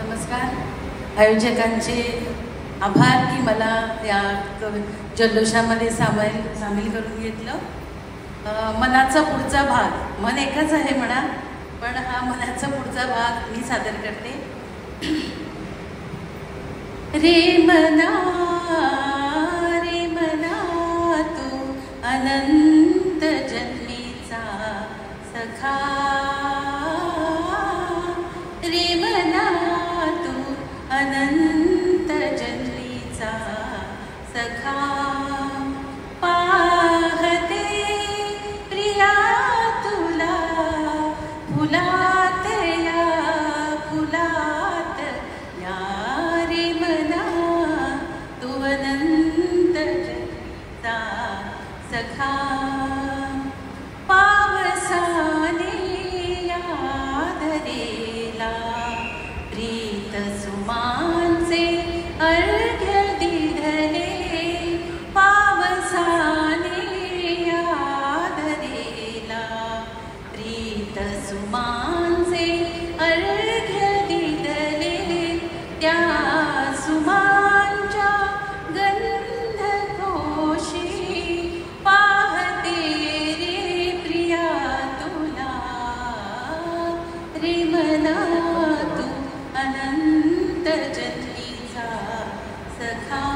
नमस्कार. आयोजकांचे आभार की मला या जल्लोषामध्ये सामील करून घेतलं. मनाचा पुढचा भाग, मन एकच आहे म्हणा, पण हा मनाचा पुढचा भाग मी सादर करते. रे मना तू अनंत जन्मीचा सखा, रे मना तू अनंत जन्मीचा सखा, पाहते प्रिया तुला फुलात या फुलात या, रे मना तू अनंत जन्मीचा सखा, पावसाने यादरेला प्रीत सुमांचे अर्घ्य दिधले, पावसाने यादरेला प्रीत सुमांचे अर्घ्य दिधले, त्या सुमांच्या गंध कोशी पाहते रे प्रिया तुला, रे मना तू अनंत जन्मीचा सखा,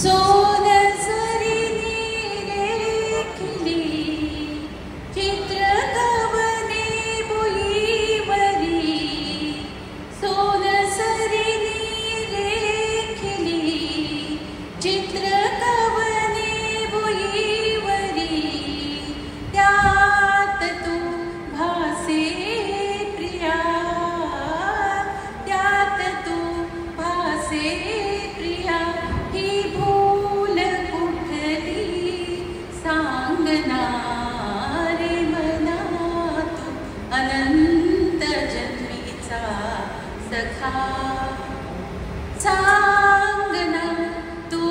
सोनसरीने लेखली चित्रकवने भुईवरी, सोनसरीने लेखली चित्रकवने भुईवरी, त्यात तू भासे प्रिया, त्यात तू भासे प्रिया, ही भूल कुठली सांगना, रे मना तू अनंत जन्मीचा सखा, सांगना तू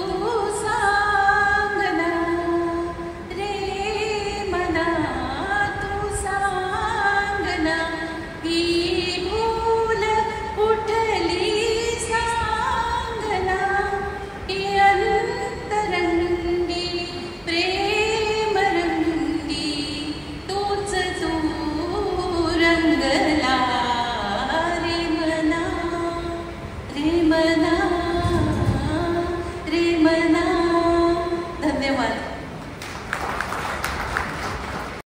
सांगना, रे मना तू सांगना, ही भूल कुठली सांगना, ही अंतरंगी प्रेम रंगी तूच तू रंगला,